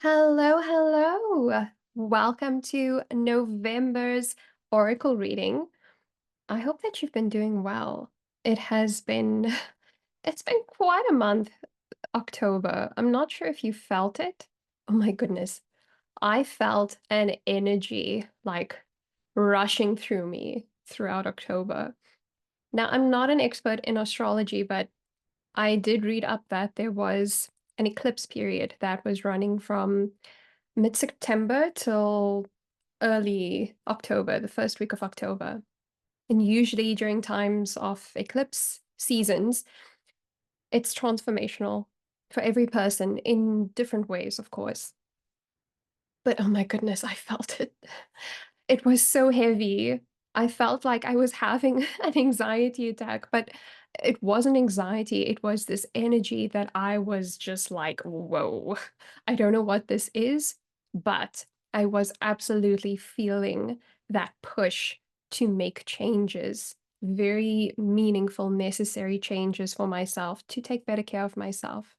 Hello, hello. Welcome to November's Oracle reading. I hope that you've been doing well. It has been it's been quite a month, October. I'm not sure if you felt it. Oh my goodness. I felt an energy like rushing through me throughout October. Now, I'm not an expert in astrology, but I did read up that there was an eclipse period that was running from mid-September till early October, the first week of October. And usually during times of eclipse seasons, it's transformational for every person in different ways, of course. But oh my goodness, I felt it. It was so heavy. I felt like I was having an anxiety attack, but it wasn't anxiety. It was this energy that I was just like, whoa, I don't know what this is, but I was absolutely feeling that push to make changes, very meaningful, necessary changes for myself to take better care of myself.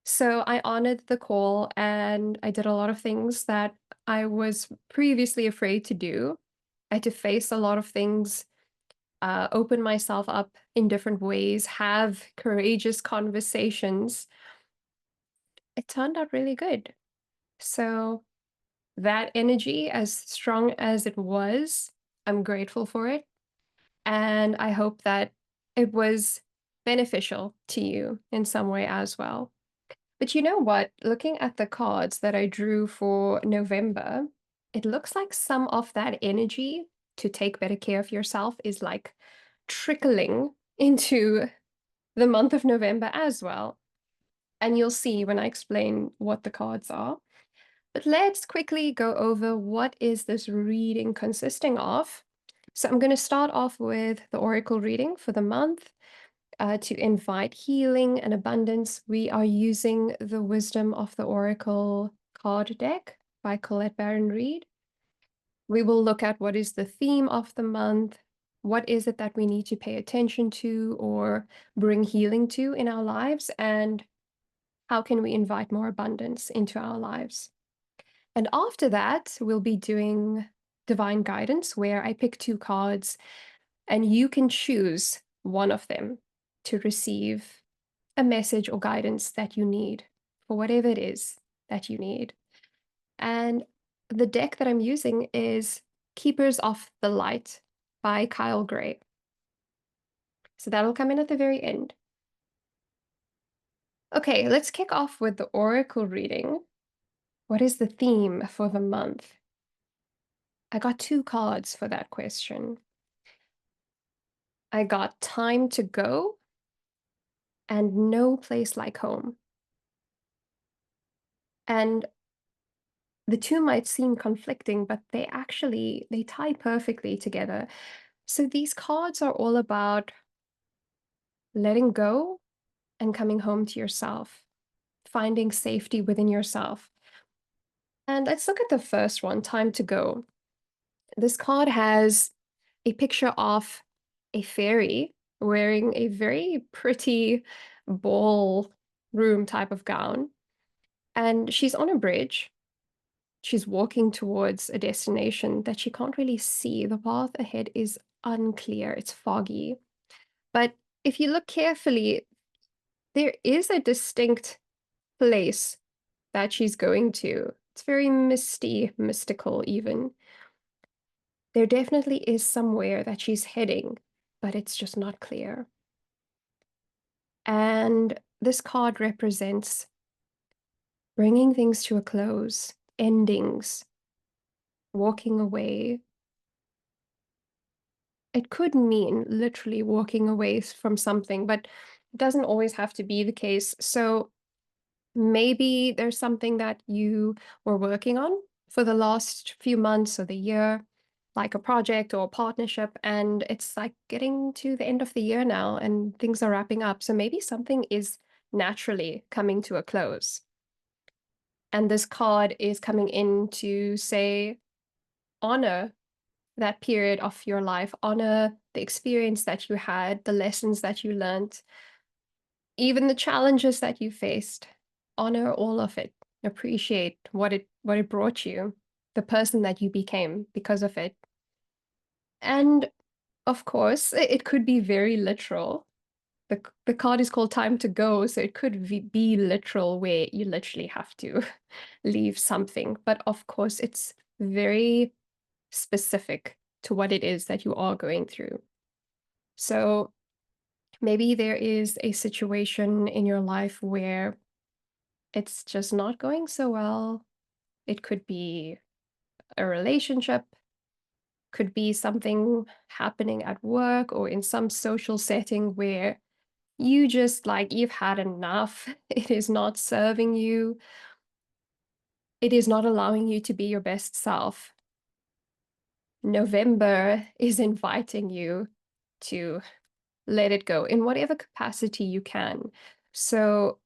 So I honored the call and I did a lot of things that I was previously afraid to do. I had to face a lot of things, open myself up in different ways, have courageous conversations. It turned out really good. So that energy, as strong as it was, I'm grateful for it. And I hope that it was beneficial to you in some way as well. But you know what? Looking at the cards that I drew for November, it looks like some of that energy to take better care of yourself is like trickling into the month of November as well. And you'll see when I explain what the cards are. But let's quickly go over what is this reading consisting of. So I'm going to start off with the oracle reading for the month. To invite healing and abundance, we are using the Wisdom of the Oracle card deck by Colette Baron Reed. We will look at what is the theme of the month, what is it that we need to pay attention to or bring healing to in our lives, and how can we invite more abundance into our lives. And after that, we'll be doing divine guidance, where I pick two cards and you can choose one of them to receive a message or guidance that you need for whatever it is that you need. And the deck that I'm using is Keepers of the Light by Kyle Gray. So that'll come in at the very end. Okay, let's kick off with the oracle reading. What is the theme for the month? I got two cards for that question. I got Time to Go and No Place Like Home. And the two might seem conflicting, but they tie perfectly together. So these cards are all about letting go and coming home to yourself, finding safety within yourself. And let's look at the first one, Time to Go. This card has a picture of a fairy wearing a very pretty ballroom type of gown. And she's on a bridge. She's walking towards a destination that she can't really see. The path ahead is unclear, it's foggy. But if you look carefully, there is a distinct place that she's going to. It's very misty, mystical, even. There definitely is somewhere that she's heading, but it's just not clear. And this card represents bringing things to a close, endings, walking away. It could mean literally walking away from something, but it doesn't always have to be the case. So maybe there's something that you were working on for the last few months or the year, like a project or a partnership, and it's like getting to the end of the year now and things are wrapping up. So maybe something is naturally coming to a close. And this card is coming in to say, honor that period of your life, honor the experience that you had, the lessons that you learned, even the challenges that you faced, honor all of it appreciate what it brought you, the person that you became because of it. And of course, it could be very literal. The card is called Time to Go, so it could be literal where you literally have to leave something. But of course, it's very specific to what it is that you are going through. So maybe there is a situation in your life where it's just not going so well. It could be a relationship, could be something happening at work or in some social setting where you just like you've had enough. It is not serving you. It is not allowing you to be your best self. November is inviting you to let it go in whatever capacity you can. So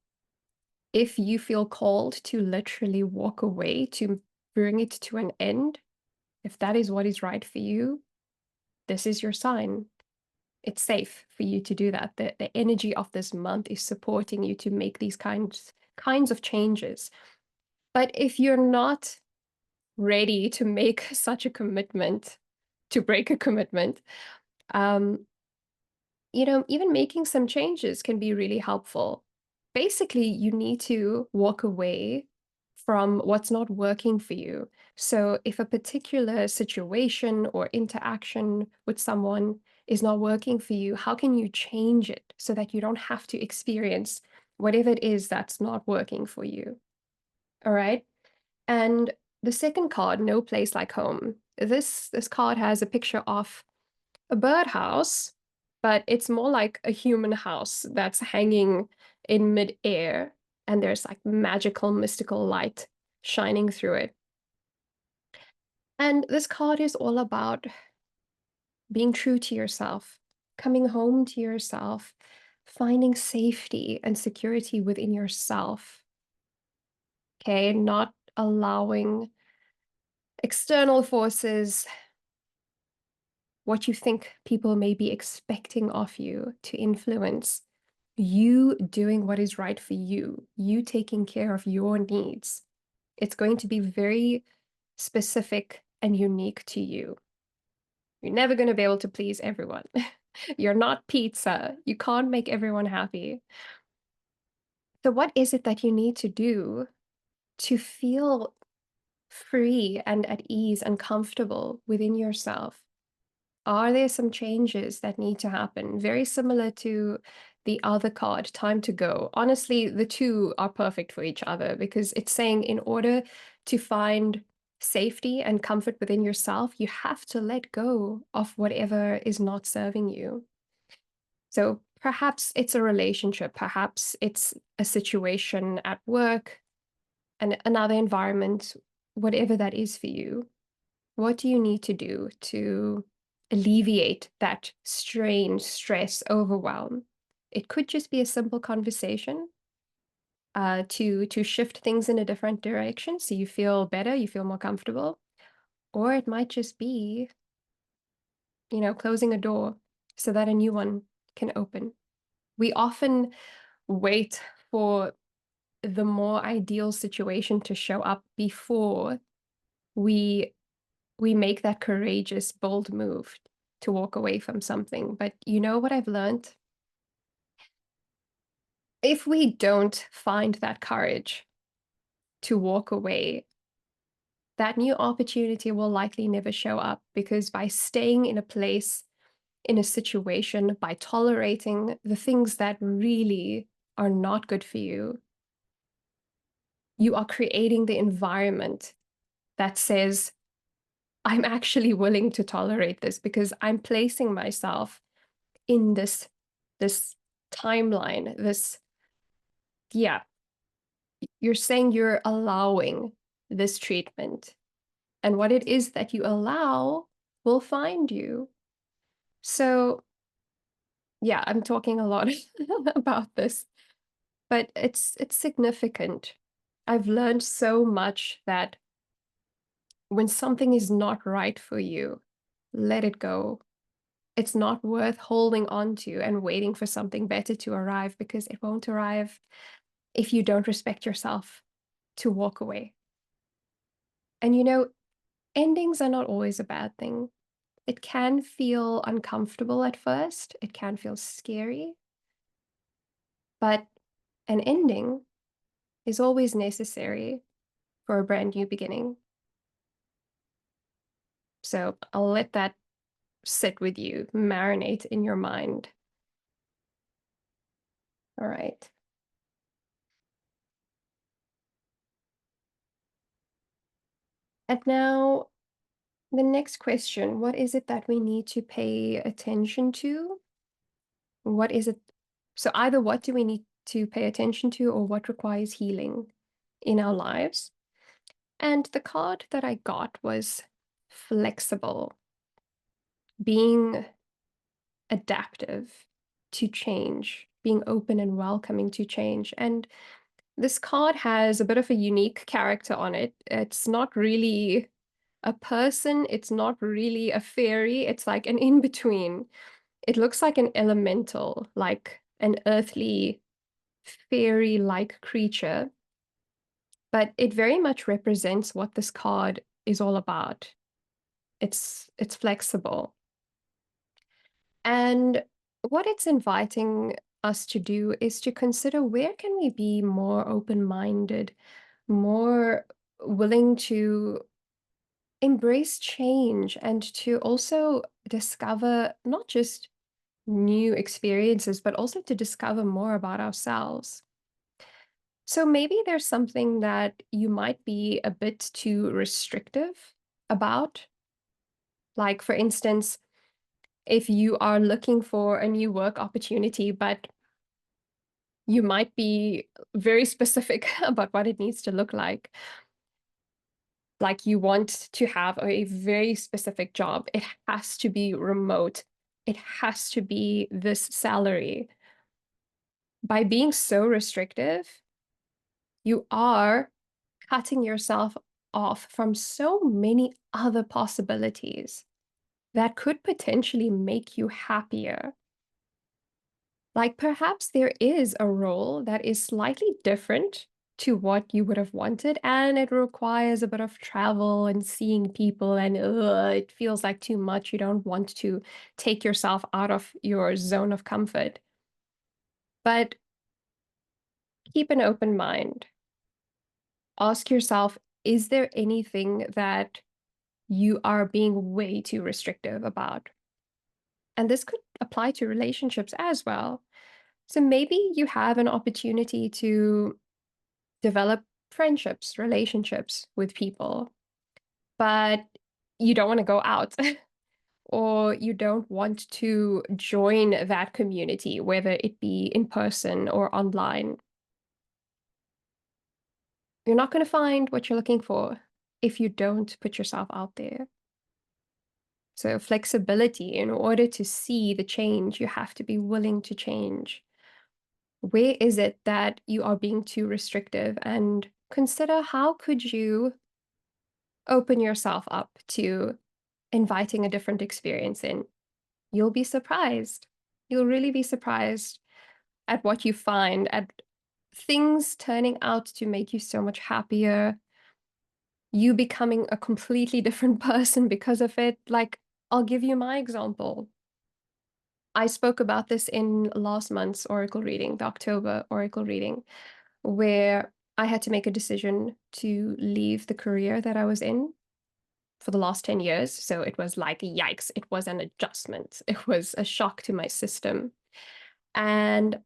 if you feel called to literally walk away, to bring it to an end, if that is what is right for you, this is your sign. It's safe for you to do that. The energy of this month is supporting you to make these kinds of changes. But if you're not ready to make such a commitment, to break a commitment, um, even making some changes can be really helpful. Basically, you need to walk away from what's not working for you. So if a particular situation or interaction with someone is not working for you, how can you change it so that you don't have to experience whatever it is that's not working for you? All right. And the second card, No Place Like Home. This card has a picture of a birdhouse, but it's more like a human house that's hanging in midair, and there's like magical, mystical light shining through it. And this card is all about being true to yourself, coming home to yourself, finding safety and security within yourself. Okay, not allowing external forces, what you think people may be expecting of you, to influence you doing what is right for you taking care of your needs. It's going to be very specific and unique to you. You're never going to be able to please everyone. You're not pizza. You can't make everyone happy. So, what is it that you need to do to feel free and at ease and comfortable within yourself? Are there some changes that need to happen? Very similar to the other card, Time to Go. Honestly, the two are perfect for each other because it's saying in order to find safety and comfort within yourself, you have to let go of whatever is not serving you. So perhaps it's a relationship, perhaps it's a situation at work and another environment, whatever that is for you. What do you need to do to alleviate that strain, stress, overwhelm? It could just be a simple conversation to shift things in a different direction so you feel better, you feel more comfortable. Or it might just be, closing a door so that a new one can open. We often wait for the more ideal situation to show up before we we make that courageous, bold move to walk away from something. But you know what I've learned? If we don't find that courage to walk away, that new opportunity will likely never show up because by staying in a place, in a situation, by tolerating the things that really are not good for you, you are creating the environment that says, I'm actually willing to tolerate this because I'm placing myself in this timeline, yeah, you're saying you're allowing this treatment, and what it is that you allow will find you. So yeah, I'm talking a lot about this, but it's significant. I've learned so much that when something is not right for you, let it go. It's not worth holding on to and waiting for something better to arrive because it won't arrive if you don't respect yourself. to walk away. And endings are not always a bad thing. It can feel uncomfortable at first, it can feel scary, but an ending is always necessary for a brand new beginning. So I'll let that sit with you, marinate in your mind. All right. And now, the next question, what is it that we need to pay attention to? What is it? So either what do we need to pay attention to or what requires healing in our lives? And the card that I got was flexible, being adaptive to change, being open and welcoming to change. And this card has a bit of a unique character on it. It's not really a person, it's not really a fairy, it's like an in-between. It looks like an elemental, like an earthly, fairy-like creature, but it very much represents what this card is all about. It's flexible. And what it's inviting us to do is to consider where can we be more open-minded, more willing to embrace change and to also discover not just new experiences, but also to discover more about ourselves. So maybe there's something that you might be a bit too restrictive about. Like, for instance, if you are looking for a new work opportunity, but you might be very specific about what it needs to look like. Like you want to have a very specific job. It has to be remote. It has to be this salary. By being so restrictive, you are cutting yourself off from so many other possibilities that could potentially make you happier. Like perhaps there is a role that is slightly different to what you would have wanted, and it requires a bit of travel and seeing people, and it feels like too much. You don't want to take yourself out of your zone of comfort. But keep an open mind. Ask yourself, is there anything that you are being way too restrictive about? And this could apply to relationships as well. So maybe you have an opportunity to develop friendships, relationships with people, but you don't want to go out or you don't want to join that community, whether it be in person or online. You're not going to find what you're looking for if you don't put yourself out there. So, flexibility, in order to see the change, you have to be willing to change. Where is it that you are being too restrictive? And consider how could you open yourself up to inviting a different experience in. You'll be surprised. You'll really be surprised at what you find, at things turning out to make you so much happier, you becoming a completely different person because of it. Like, I'll give you my example. I spoke about this in last month's Oracle reading, the October Oracle reading, where I had to make a decision to leave the career that I was in for the last 10 years. So it was like, yikes, it was an adjustment. It was a shock to my system. And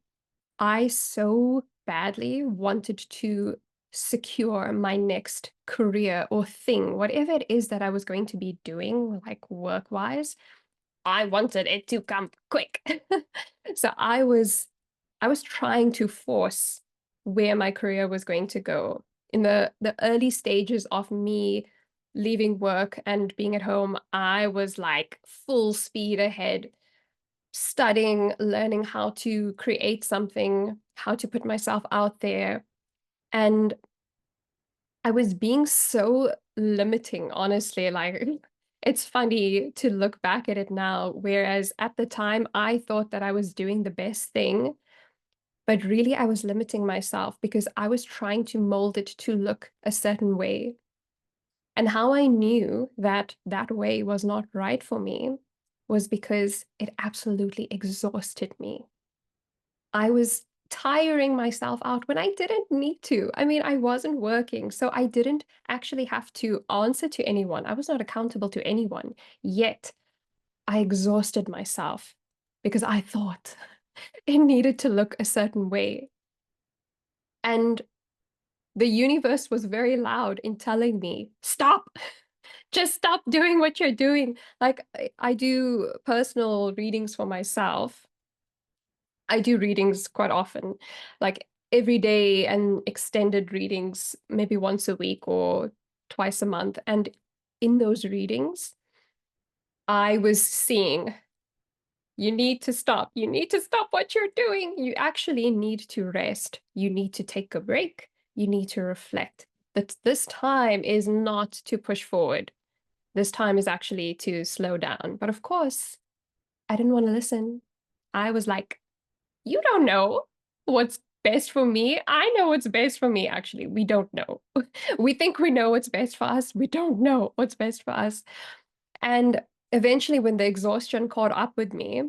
I so badly wanted to secure my next career or thing, whatever it is that I was going to be doing, like work-wise. I wanted it to come quick. So I was trying to force where my career was going to go. In the early stages of me leaving work and being at home, I was like full speed ahead, studying, learning how to create something, how to put myself out there. And I was being so limiting, honestly. Like, it's funny to look back at it now, whereas at the time I thought that I was doing the best thing, But really, I was limiting myself because I was trying to mold it to look a certain way. And how I knew that that way was not right for me was because it absolutely exhausted me. I was tiring myself out when I didn't need to. I mean, I wasn't working, so I didn't actually have to answer to anyone. I was not accountable to anyone. Yet I exhausted myself because I thought it needed to look a certain way. And the universe was very loud in telling me, stop, just stop doing what you're doing. Like, I do personal readings for myself. I do readings quite often, like every day and extended readings, maybe once a week or twice a month. And in those readings, I was seeing you need to stop. You need to stop what you're doing. You actually need to rest. You need to take a break. You need to reflect. That this time is not to push forward. This time is actually to slow down. But of course, I didn't want to listen. I was like, you don't know what's best for me. I know what's best for me. Actually, we don't know. We think we know what's best for us. We don't know what's best for us. And eventually, when the exhaustion caught up with me,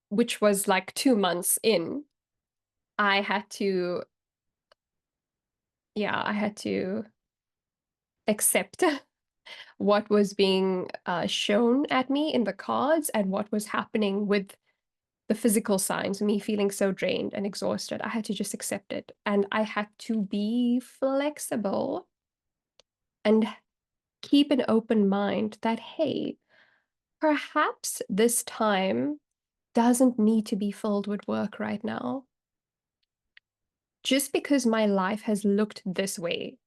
which was like 2 months in, I had to, yeah, I had to accept what was being shown at me in the cards and what was happening with the physical signs, me feeling so drained and exhausted. I had to just accept it. And I had to be flexible and keep an open mind that, hey, perhaps this time doesn't need to be filled with work right now. Just because my life has looked this way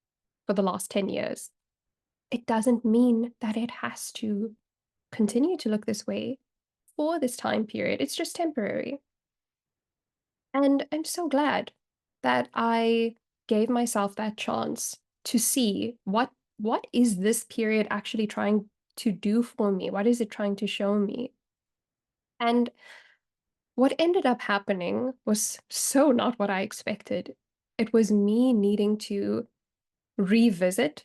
for the last 10 years, it doesn't mean that it has to continue to look this way for this time period. It's just temporary. And I'm so glad that I gave myself that chance to see what is this period actually trying to do for me? What is it trying to show me? And what ended up happening was so not what I expected. It was me needing to revisit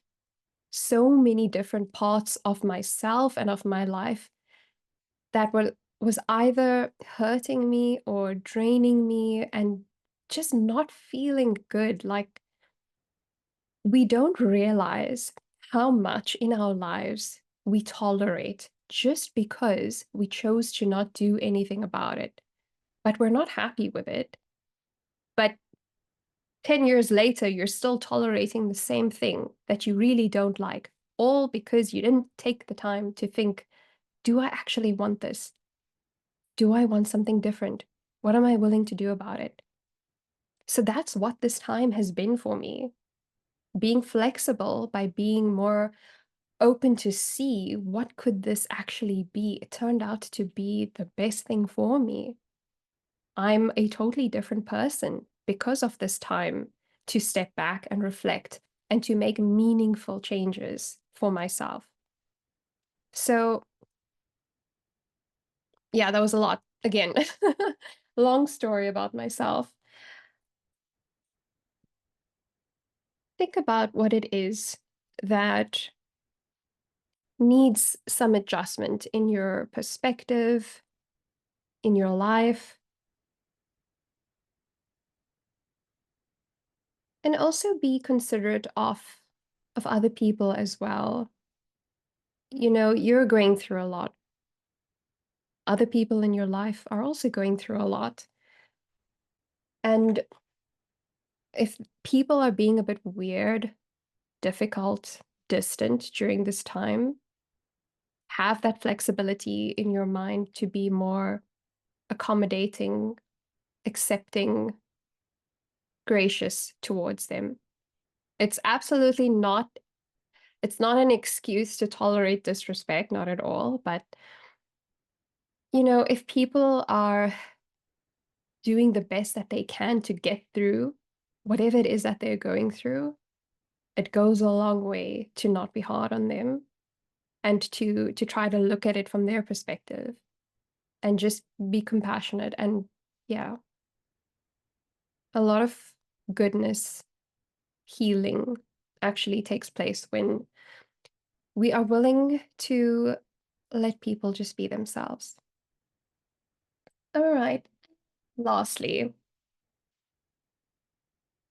so many different parts of myself and of my life that was either hurting me or draining me and just not feeling good. Like, we don't realize how much in our lives we tolerate just because we chose to not do anything about it. But we're not happy with it. But 10 years later, you're still tolerating the same thing that you really don't like, all because you didn't take the time to think, do I actually want this? Do I want something different? What am I willing to do about it? So that's what this time has been for me. Being flexible by being more open to see what could this actually be. It turned out to be the best thing for me. I'm a totally different person because of this time to step back and reflect and to make meaningful changes for myself. So, yeah, that was a lot. Again, long story about myself. Think about what it is that needs some adjustment in your perspective, in your life, and also be considerate of other people as well. You know, you're going through a lot. Other people in your life are also going through a lot. And if people are being a bit weird, difficult, distant during this time, have that flexibility in your mind to be more accommodating, accepting, gracious towards them. It's absolutely not, it's not an excuse to tolerate disrespect, not at all. But, you know, if people are doing the best that they can to get through whatever it is that they're going through, it goes a long way to not be hard on them and to try to look at it from their perspective and just be compassionate and yeah. A lot of goodness, healing actually takes place when we are willing to let people just be themselves. All right. Lastly,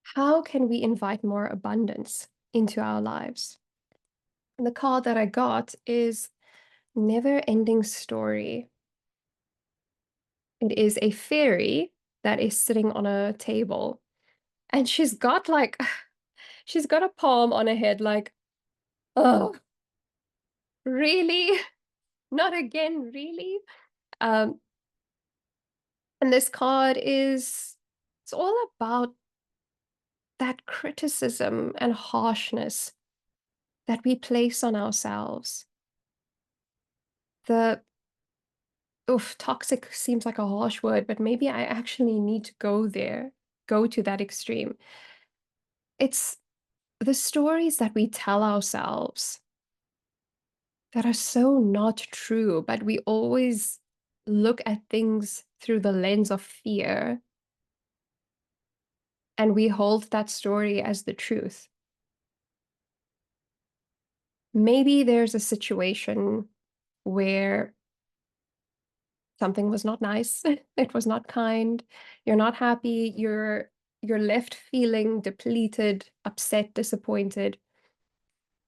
how can we invite more abundance into our lives? And the card that I got is Never Ending Story. It is a fairy that is sitting on a table, and she's got like, she's got a palm on her head, like, oh, really? Not again, really? Um, and this card is, it's all about that criticism and harshness that we place on ourselves. The oof, toxic seems like a harsh word, but maybe I actually need to go there, go to that extreme. It's the stories that we tell ourselves that are so not true, but we always look at things through the lens of fear and we hold that story as the truth. Maybe there's a situation where something was not nice, it was not kind, you're not happy, you're left feeling depleted, upset, disappointed.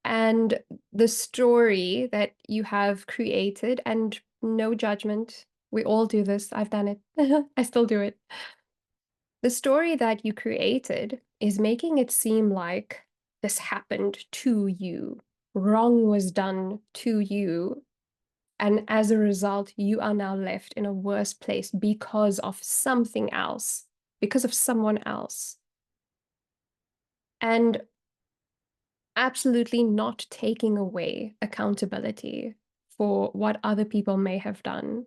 And the story that you have created, and no judgment, we all do this, I've done it, I still do it. The story that you created is making it seem like this happened to you, wrong was done to you, and as a result, you are now left in a worse place because of something else, because of someone else. And absolutely not taking away accountability for what other people may have done.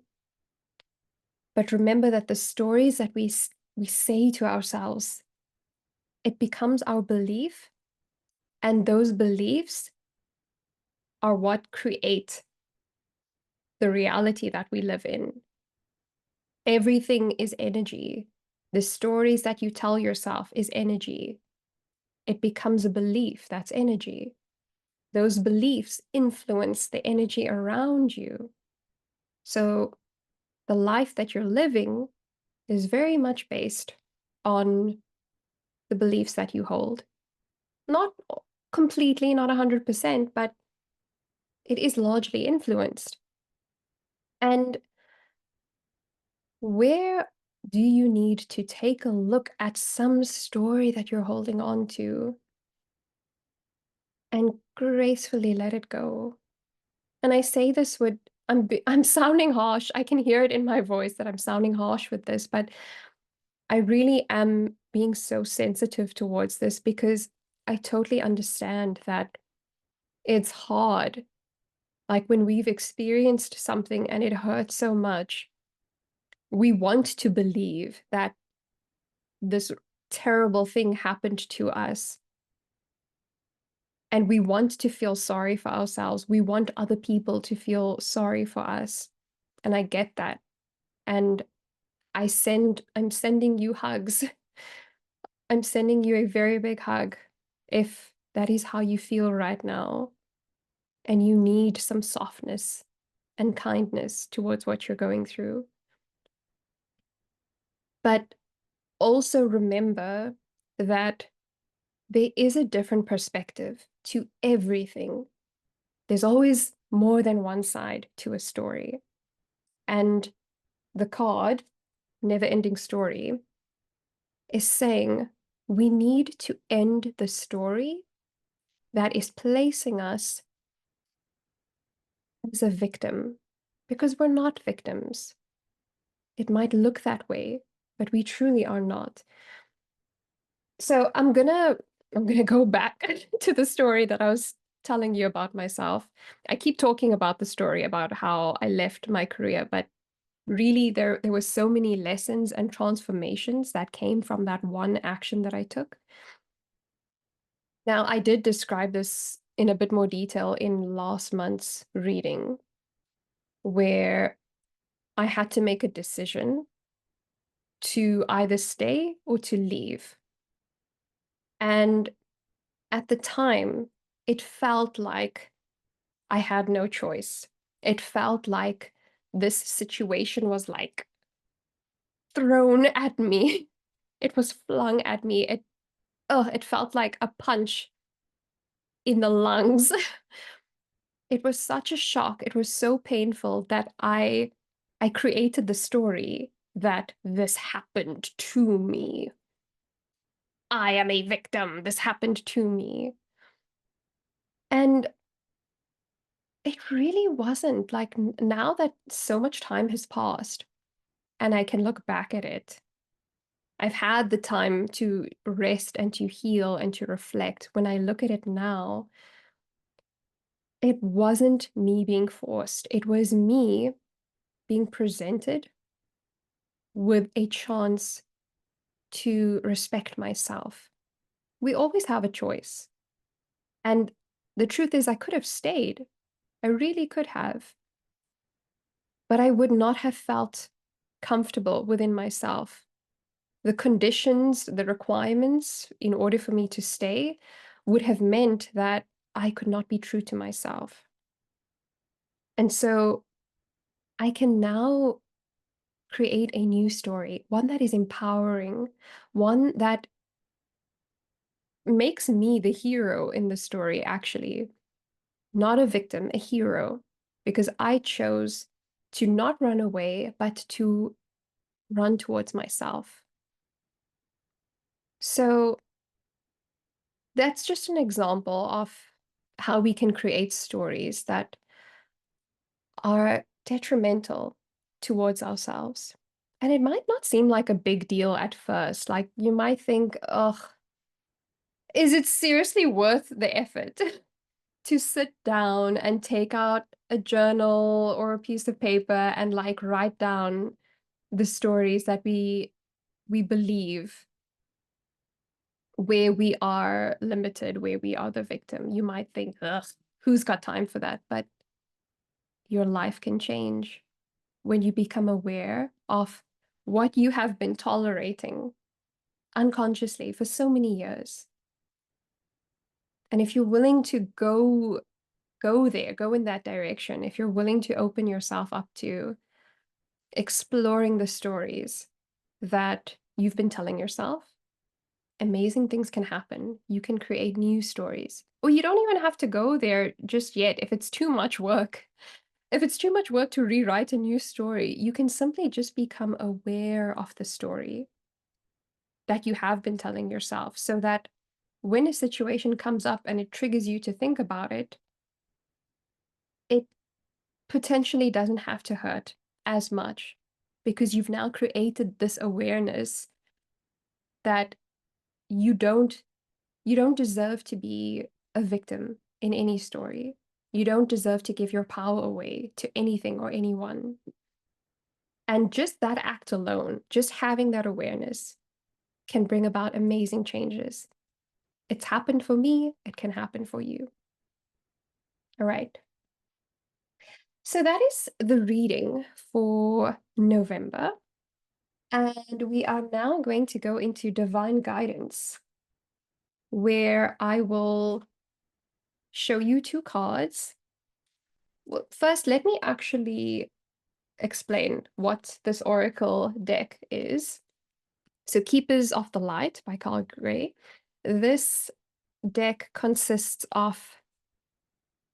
But remember that the stories that we say to ourselves, it becomes our belief, and those beliefs are what create the reality that we live in. Everything is energy. The stories that you tell yourself is energy. It becomes a belief, that's energy. Those beliefs influence the energy around you. So the life that you're living is very much based on the beliefs that you hold. Not completely, not 100%, but it is largely influenced. And where do you need to take a look at some story that you're holding on to and gracefully let it go? And I say this with, I'm sounding harsh. I can hear it in my voice that I'm sounding harsh with this, but I really am being so sensitive towards this because I totally understand that it's hard. Like when we've experienced something and it hurts so much, we want to believe that this terrible thing happened to us. And we want to feel sorry for ourselves. We want other people to feel sorry for us. And I get that. And I'm sending you hugs. I'm sending you a very big hug if that is how you feel right now and you need some softness and kindness towards what you're going through. But also remember that there is a different perspective to everything. There's always more than one side to a story. And the card, Never Ending Story, is saying we need to end the story that is placing us as a victim because we're not victims. It might look that way, but we truly are not. So I'm gonna go back to the story that I was telling you about myself. I keep talking about the story about how I left my career, but really there were so many lessons and transformations that came from that one action that I took. Now, I did describe this in a bit more detail in last month's reading, where I had to make a decision to either stay or to leave. And at the time, it felt like I had no choice. It felt like this situation was like thrown at me. It was flung at me. It felt like a punch in the lungs. It was such a shock. It was so painful that I created the story that this happened to me. I am a victim. This happened to me. And it really wasn't. Like now that so much time has passed and I can look back at it, I've had the time to rest and to heal and to reflect. When I look at it now, it wasn't me being forced. It was me being presented with a chance to respect myself. We always have a choice. And the truth is, I could have stayed. I really could have. But I would not have felt comfortable within myself. The conditions, the requirements in order for me to stay would have meant that I could not be true to myself. And so I can now create a new story, one that is empowering, one that makes me the hero in the story, actually, not a victim, a hero, because I chose to not run away, but to run towards myself. So that's just an example of how we can create stories that are detrimental towards ourselves. And it might not seem like a big deal at first. Like you might think, ugh, is it seriously worth the effort to sit down and take out a journal or a piece of paper and like write down the stories that we believe, where we are limited, where we are the victim? You might think, ugh, who's got time for that? But your life can change when you become aware of what you have been tolerating unconsciously for so many years. And if you're willing to go there, go in that direction, if you're willing to open yourself up to exploring the stories that you've been telling yourself, amazing things can happen. You can create new stories. Or you don't even have to go there just yet if it's too much work. If it's too much work to rewrite a new story, you can simply just become aware of the story that you have been telling yourself so that when a situation comes up and it triggers you to think about it, it potentially doesn't have to hurt as much because you've now created this awareness that you don't you don't deserve to be a victim in any story. You don't deserve to give your power away to anything or anyone. And just that act alone, just having that awareness, can bring about amazing changes. It's happened for me, it can happen for you. All right. So that is the reading for November. And we are now going to go into divine guidance, where I will show you two cards. Well, first, let me actually explain what this oracle deck is. So, Keepers of the Light by Carl Gray. This deck consists of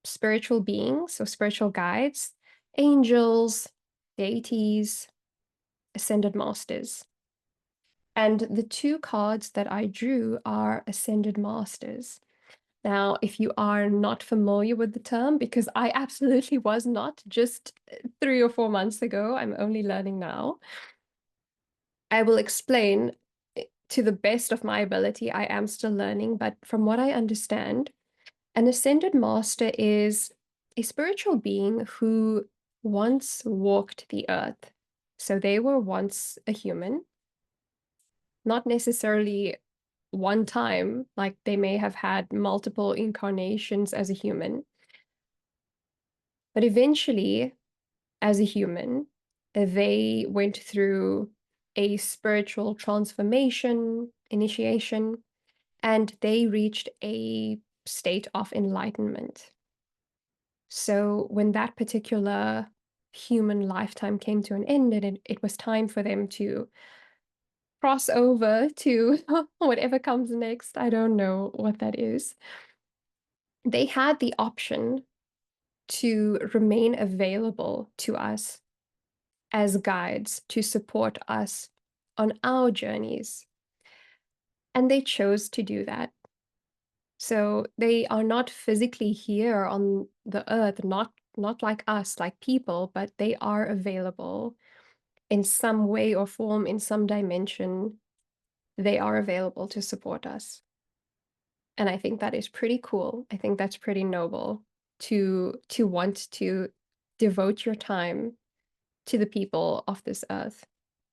spiritual beings or spiritual guides, angels, deities, ascended masters. And the two cards that I drew are ascended masters. Now, if you are not familiar with the term, because I absolutely was not just 3 or 4 months ago, I'm only learning now, I will explain to the best of my ability. I am still learning, but from what I understand, an ascended master is a spiritual being who once walked the earth. So they were once a human, not necessarily one time, like they may have had multiple incarnations as a human. But eventually, as a human, they went through a spiritual transformation, initiation, and they reached a state of enlightenment. So when that particular human lifetime came to an end and it was time for them to cross over to whatever comes next, I don't know what that is, they had the option to remain available to us as guides to support us on our journeys. And they chose to do that. So they are not physically here on the earth, not like us, like people, but they are available in some way or form, in some dimension. They are available to support us. And I think that is pretty cool. I think that's pretty noble to want to devote your time to the people of this earth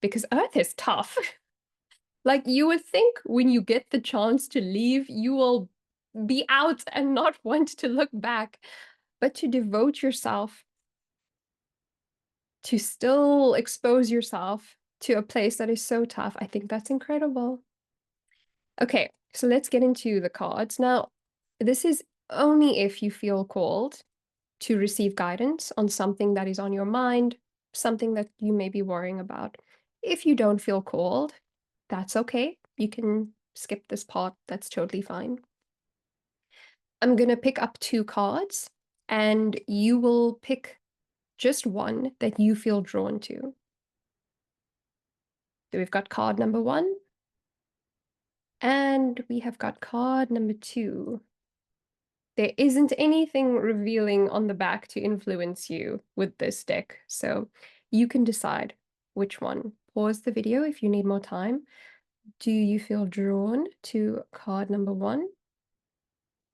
because earth is tough. Like you would think when you get the chance to leave, you will be out and not want to look back, but to devote yourself to still expose yourself to a place that is so tough, I think that's incredible. Okay, so let's get into the cards. Now, this is only if you feel called to receive guidance on something that is on your mind, something that you may be worrying about. If you don't feel called, that's okay. You can skip this part. That's totally fine. I'm going to pick up two cards and you will pick just one that you feel drawn to. So we've got card number one and we have got card number two. There isn't anything revealing on the back to influence you with this deck, so you can decide which one. Pause the video if you need more time. Do you feel drawn to card number one?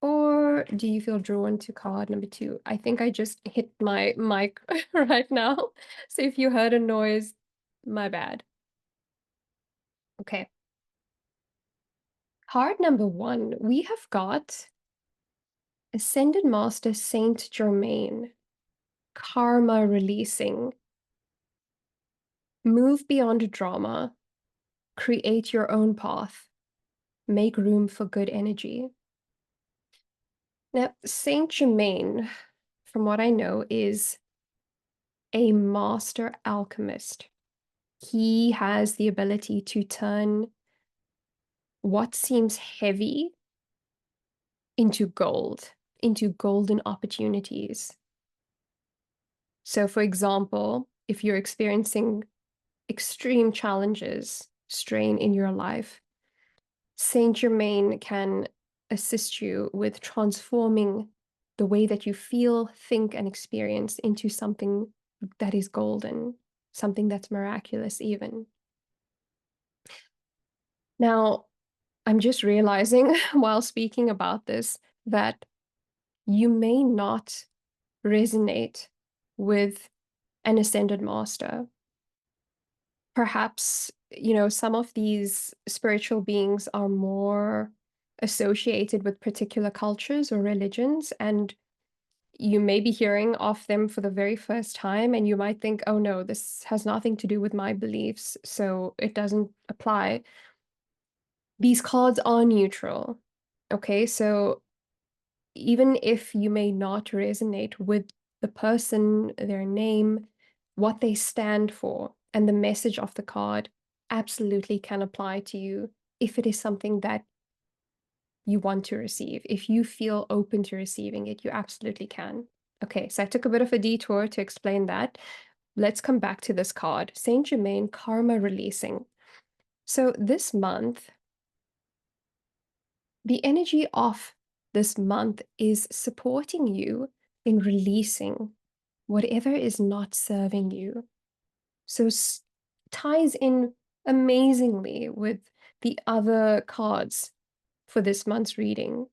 Or do you feel drawn to card number two? I think I just hit my mic right now. So if you heard a noise, my bad. Okay. Card number one, we have got Ascended Master Saint Germain, karma releasing. Move beyond drama, create your own path, make room for good energy. Now, Saint Germain, from what I know, is a master alchemist. He has the ability to turn what seems heavy into gold, into golden opportunities. So, for example, if you're experiencing extreme challenges, strain in your life, Saint Germain can assist you with transforming the way that you feel, think, and experience into something that is golden, something that's miraculous, even. Now, I'm just realizing while speaking about this that you may not resonate with an ascended master. Perhaps, some of these spiritual beings are more associated with particular cultures or religions, and you may be hearing of them for the very first time, and you might think, oh no, this has nothing to do with my beliefs, so it doesn't apply. These cards are neutral. Okay, so even if you may not resonate with the person, their name, what they stand for, and the message of the card absolutely can apply to you if it is something that you want to receive. If you feel open to receiving it, you absolutely can. Okay, so I took a bit of a detour to explain that. Let's come back to this card, Saint Germain Karma Releasing. So this month, the energy of this month is supporting you in releasing whatever is not serving you. So ties in amazingly with the other cards for this month's reading.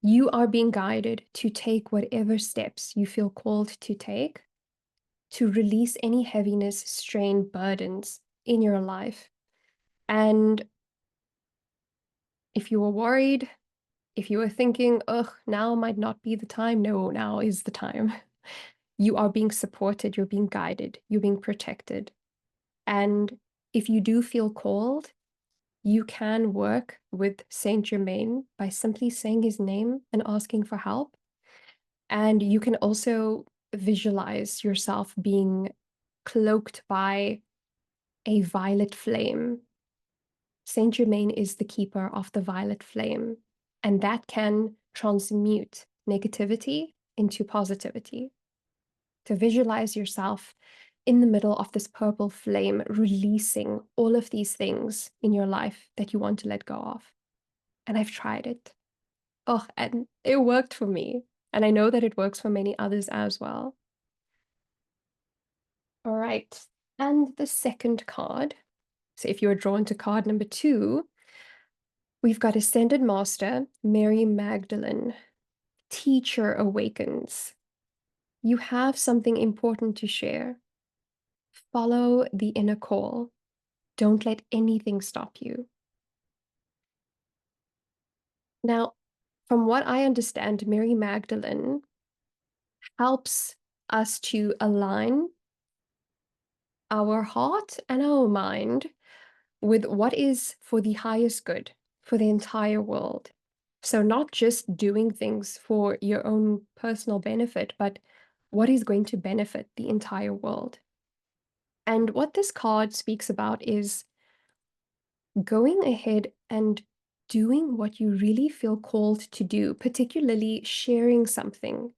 You are being guided to take whatever steps you feel called to take to release any heaviness, strain, burdens in your life. And if you were worried, if you were thinking, ugh, now might not be the time, no, now is the time. You are being supported, you're being guided, you're being protected. And if you do feel called, you can work with Saint Germain by simply saying his name and asking for help. And you can also visualize yourself being cloaked by a violet flame. Saint Germain is the keeper of the violet flame, and that can transmute negativity into positivity. To visualize yourself in the middle of this purple flame, releasing all of these things in your life that you want to let go of. And I've tried it. Oh, and it worked for me. And I know that it works for many others as well. All right. And the second card. So if you're drawn to card number 2, we've got Ascended Master, Mary Magdalene. Teacher awakens. You have something important to share. Follow the inner call. Don't let anything stop you. Now, from what I understand, Mary Magdalene helps us to align our heart and our mind with what is for the highest good for the entire world. So, not just doing things for your own personal benefit, but what is going to benefit the entire world. And what this card speaks about is going ahead and doing what you really feel called to do, particularly sharing something.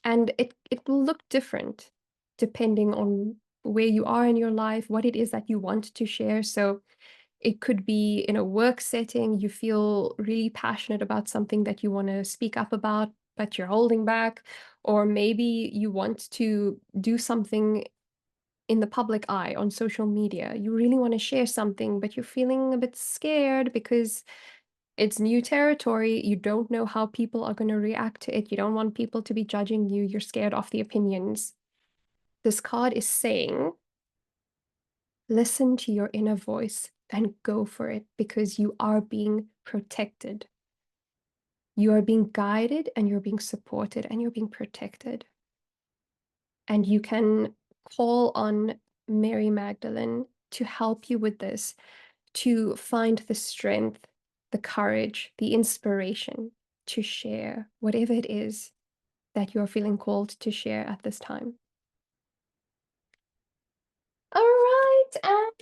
And it will look different depending on where you are in your life, what it is that you want to share. So it could be in a work setting, you feel really passionate about something that you want to speak up about, but you're holding back. Or maybe you want to do something in the public eye on social media. You really want to share something, but you're feeling a bit scared because it's new territory. You don't know how people are going to react to it. You don't want people to be judging you. You're scared of the opinions. This card is saying, listen to your inner voice and go for it because you are being protected. You are being guided and you're being supported and you're being protected. And you can call on Mary Magdalene to help you with this, to find the strength, the courage, the inspiration to share whatever it is that you're feeling called to share at this time. All right, and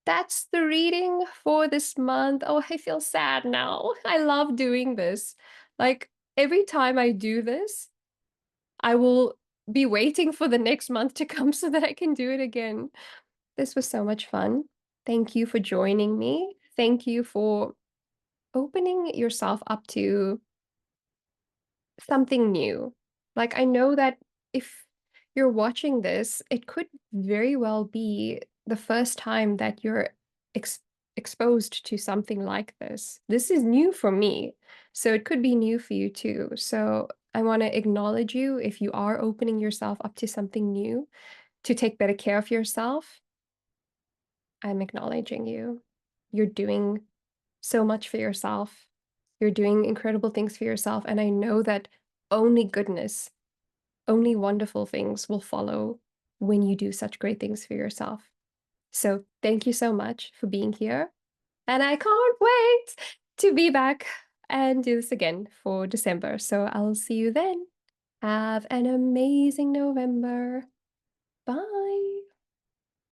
that's the reading for this month. Oh, I feel sad now. I love doing this. Like every time I do this, I will be waiting for the next month to come so that I can do it again. This was so much fun. Thank you for joining me. Thank you for opening yourself up to something new. Like, I know that if you're watching this, it could very well be the first time that you're ex exposed to something like this. This is new for me, so it could be new for you too. So I want to acknowledge you if you are opening yourself up to something new, to take better care of yourself. I'm acknowledging you. You're doing so much for yourself. You're doing incredible things for yourself. And I know that only goodness, only wonderful things will follow when you do such great things for yourself. So thank you so much for being here. And I can't wait to be back and do this again for December. So I'll see you then. Have an amazing November. Bye.